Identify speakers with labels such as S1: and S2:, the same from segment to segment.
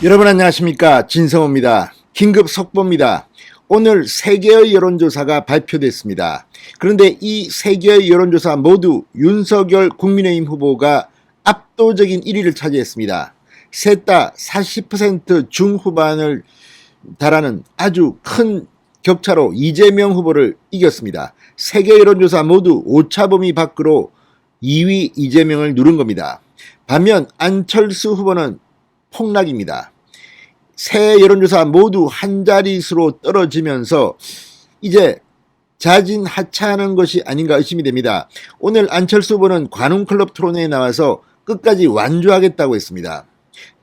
S1: 여러분 안녕하십니까, 진성호입니다. 긴급 속보입니다. 오늘 3개의 여론조사가 발표됐습니다. 그런데 이 3개의 여론조사 모두 윤석열 국민의힘 후보가 압도적인 1위를 차지했습니다. 셋 다 40% 중후반을 달하는 아주 큰 격차로 이재명 후보를 이겼습니다. 3개 여론조사 모두 오차범위 밖으로 2위 이재명을 누른 겁니다. 반면 안철수 후보는 폭락입니다. 새 여론조사 모두 한 자릿수로 떨어지면서 이제 자진하차하는 것이 아닌가 의심이 됩니다. 오늘 안철수 후보는 관훈클럽 토론회에 나와서 끝까지 완주하겠다고 했습니다.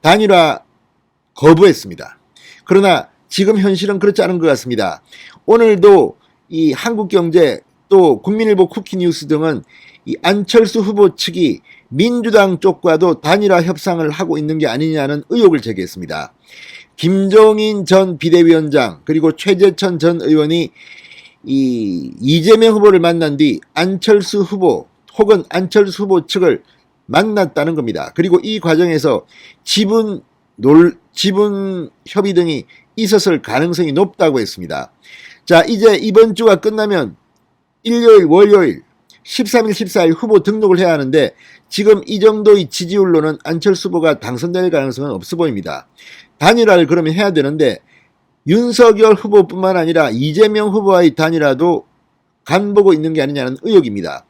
S1: 단일화 거부했습니다. 그러나 지금 현실은 그렇지 않은 것 같습니다. 오늘도 이 한국경제 또 국민일보 쿠키뉴스 등은 이 안철수 후보 측이 민주당 쪽과도 단일화 협상을 하고 있는 게 아니냐는 의혹을 제기했습니다. 김종인 전 비대위원장 그리고 최재천 전 의원이 이재명 후보를 만난 뒤 안철수 후보 혹은 안철수 후보 측을 만났다는 겁니다. 그리고 이 과정에서 지분 협의 등이 있었을 가능성이 높다고 했습니다. 자, 이제 이번 주가 끝나면 일요일, 월요일, 13일, 14일 후보 등록을 해야 하는데 지금 이 정도의 지지율로는 안철수 후보가 당선될 가능성은 없어 보입니다. 단일화를 그러면 해야 되는데 윤석열 후보뿐만 아니라 이재명 후보와의 단일화도 간보고 있는 게 아니냐는 의혹입니다.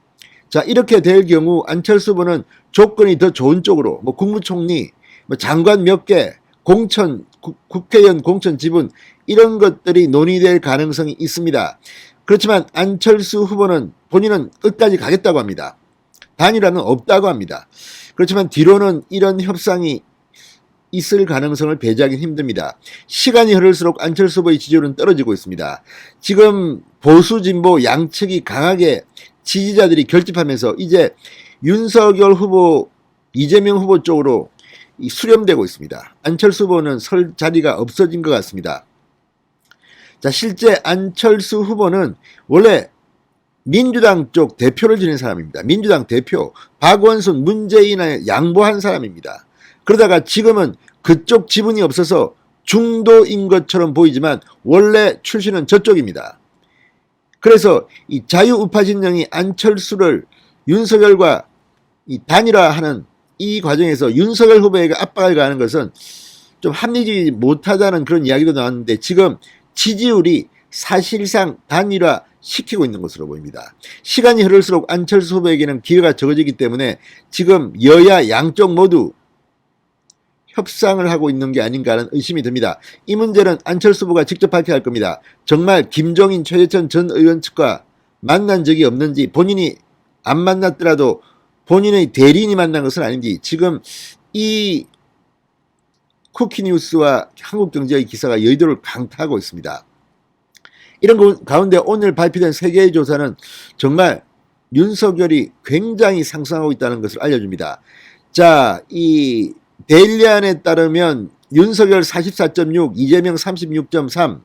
S1: 자, 이렇게 될 경우 안철수 후보는 조건이 더 좋은 쪽으로 국무총리, 장관 몇 개, 공천, 국회의원 공천 지분 이런 것들이 논의될 가능성이 있습니다. 그렇지만 안철수 후보는 본인은 끝까지 가겠다고 합니다. 단일화는 없다고 합니다. 그렇지만 뒤로는 이런 협상이 있을 가능성을 배제하기는 힘듭니다. 시간이 흐를수록 안철수 후보의 지지율은 떨어지고 있습니다. 지금 보수 진보 양측이 강하게 지지자들이 결집하면서 이제 윤석열 후보, 이재명 후보 쪽으로 수렴되고 있습니다. 안철수 후보는 설 자리가 없어진 것 같습니다. 자, 실제 안철수 후보는 원래 민주당 쪽 대표를 지낸 사람입니다. 민주당 대표 박원순, 문재인에 양보한 사람입니다. 그러다가 지금은 그쪽 지분이 없어서 중도인 것처럼 보이지만 원래 출신은 저쪽입니다. 그래서 이 자유우파 진영이 안철수를 윤석열과 단일화하는 이 과정에서 윤석열 후보에게 압박을 가하는 것은 좀 합리적이지 못하다는 그런 이야기도 나왔는데 지금 지지율이 사실상 단일화 시키고 있는 것으로 보입니다. 시간이 흐를수록 안철수 후보에게는 기회가 적어지기 때문에 지금 여야 양쪽 모두 협상을 하고 있는 게 아닌가 하는 의심이 듭니다. 이 문제는 안철수 후보가 직접 밝혀야 할 겁니다. 정말 김종인, 최재천 전 의원 측과 만난 적이 없는지, 본인이 안 만났더라도 본인의 대리인이 만난 것은 아닌지, 지금 이 쿠키뉴스와 한국경제의 기사가 여의도를 강타하고 있습니다. 이런 가운데 오늘 발표된 3개의 조사는 정말 윤석열이 굉장히 상승하고 있다는 것을 알려줍니다. 자, 이 데일리안에 따르면 윤석열 44.6, 이재명 36.3,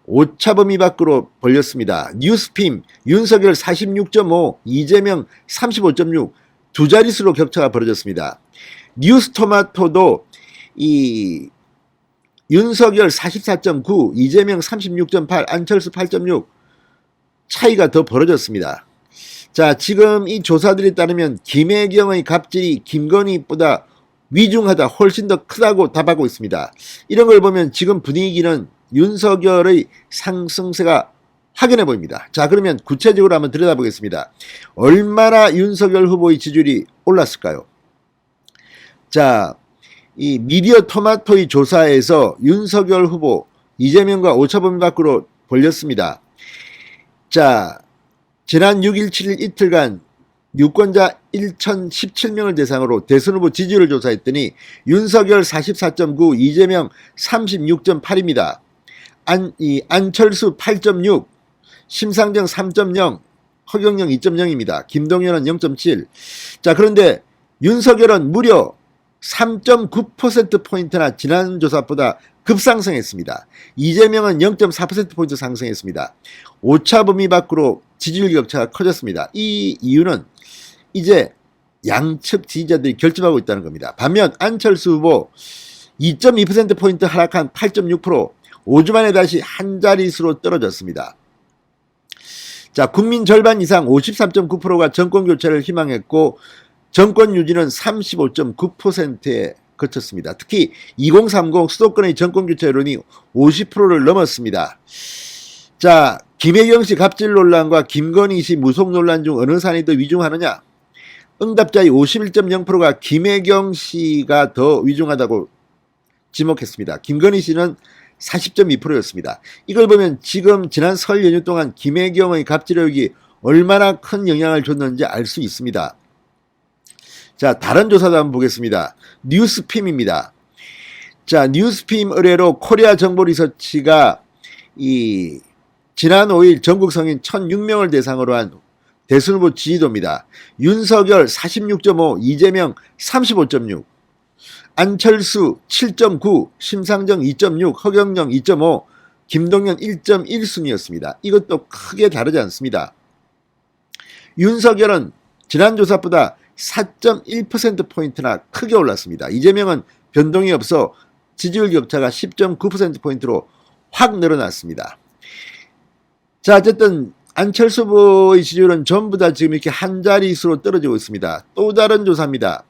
S1: 오차범위 밖으로 벌렸습니다. 뉴스핌 윤석열 46.5, 이재명 35.6, 두 자릿수로 격차가 벌어졌습니다. 뉴스토마토도 이 윤석열 44.9, 이재명 36.8, 안철수 8.6 차이가 더 벌어졌습니다. 자, 지금 이 조사들에 따르면 김혜경의 갑질이 김건희보다 위중하다, 훨씬 더 크다고 답하고 있습니다. 이런 걸 보면 지금 분위기는 윤석열의 상승세가 확연해 보입니다. 자, 그러면 구체적으로 한번 들여다보겠습니다. 얼마나 윤석열 후보의 지지율이 올랐을까요? 자, 이 미디어 토마토의 조사에서 윤석열 후보 이재명과 오차범위 밖으로 벌렸습니다. 자, 지난 6일, 7일 이틀간 유권자 1,017명을 대상으로 대선 후보 지지율을 조사했더니 윤석열 44.9, 이재명 36.8입니다. 안철수 8.6, 심상정 3.0, 허경영 2.0입니다. 김동연은 0.7. 자, 그런데 윤석열은 무려 3.9%포인트나 지난 조사보다 급상승했습니다. 이재명은 0.4%포인트 상승했습니다. 오차범위 밖으로 지지율 격차가 커졌습니다. 이 이유는 이제 양측 지지자들이 결집하고 있다는 겁니다. 반면 안철수 후보 2.2%포인트 하락한 8.6%, 5주 만에 다시 한 자릿수로 떨어졌습니다. 자, 국민 절반 이상 53.9%가 정권 교체를 희망했고 정권 유지는 35.9%에 그쳤습니다. 특히 2030 수도권의 정권 교체 여론이 50%를 넘었습니다. 자, 김혜경 씨 갑질 논란과 김건희 씨 무속 논란 중 어느 사안이 더 위중하느냐? 응답자의 51.0%가 김혜경 씨가 더 위중하다고 지목했습니다. 김건희 씨는 40.2%였습니다. 이걸 보면 지금 지난 설 연휴 동안 김혜경의 갑질 의혹이 얼마나 큰 영향을 줬는지 알 수 있습니다. 자, 다른 조사도 한번 보겠습니다. 뉴스핌입니다. 자, 뉴스핌 의뢰로 코리아 정보 리서치가 지난 5일 전국 성인 1006명을 대상으로 한 대선 후보 지지도입니다. 윤석열 46.5, 이재명 35.6, 안철수 7.9, 심상정 2.6, 허경영 2.5, 김동연 1.1순위였습니다. 이것도 크게 다르지 않습니다. 윤석열은 지난 조사보다 4.1%포인트나 크게 올랐습니다. 이재명은 변동이 없어 지지율 격차가 10.9%포인트로 확 늘어났습니다. 자, 어쨌든 안철수 후보의 지지율은 전부 다 지금 이렇게 한 자릿수로 떨어지고 있습니다. 또 다른 조사입니다.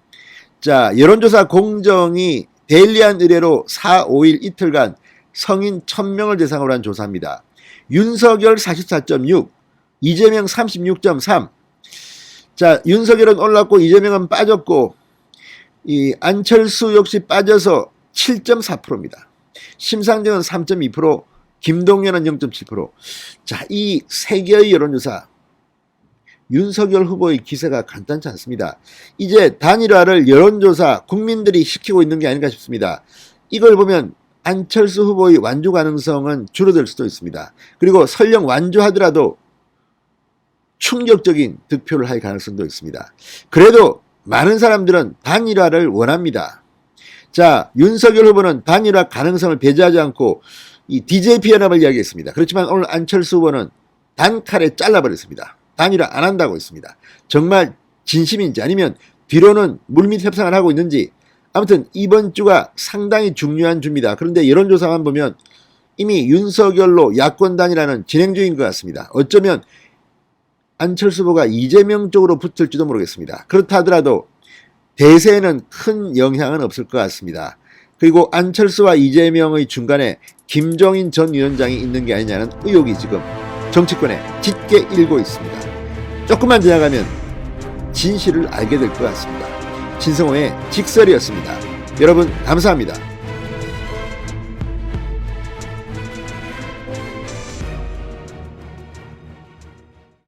S1: 자, 여론조사 공정이 데일리한 의뢰로 4, 5일 이틀간 성인 1000명을 대상으로 한 조사입니다. 윤석열 44.6, 이재명 36.3. 자, 윤석열은 올랐고 이재명은 빠졌고 이 안철수 역시 빠져서 7.4%입니다. 심상정은 3.2%, 김동연은 0.7%. 자, 이 세 개의 여론조사 윤석열 후보의 기세가 간단치 않습니다. 이제 단일화를 여론조사 국민들이 시키고 있는 게 아닌가 싶습니다. 이걸 보면 안철수 후보의 완주 가능성은 줄어들 수도 있습니다. 그리고 설령 완주하더라도 충격적인 득표를 할 가능성도 있습니다. 그래도 많은 사람들은 단일화를 원합니다. 자, 윤석열 후보는 단일화 가능성을 배제하지 않고 이 DJP 연합을 이야기했습니다. 그렇지만 오늘 안철수 후보는 단칼에 잘라버렸습니다. 단일화 안 한다고 했습니다. 정말 진심인지 아니면 뒤로는 물밑 협상을 하고 있는지 아무튼 이번 주가 상당히 중요한 주입니다. 그런데 여론조사만 보면 이미 윤석열로 야권 단일화는 진행 중인 것 같습니다. 어쩌면 안철수 후보가 이재명 쪽으로 붙을지도 모르겠습니다. 그렇다 하더라도 대세에는 큰 영향은 없을 것 같습니다. 그리고 안철수와 이재명의 중간에 김종인 전 위원장이 있는 게 아니냐는 의혹이 지금 정치권에 짙게 일고 있습니다. 조금만 지나가면 진실을 알게 될 것 같습니다. 진성호의 직설이었습니다. 여러분 감사합니다.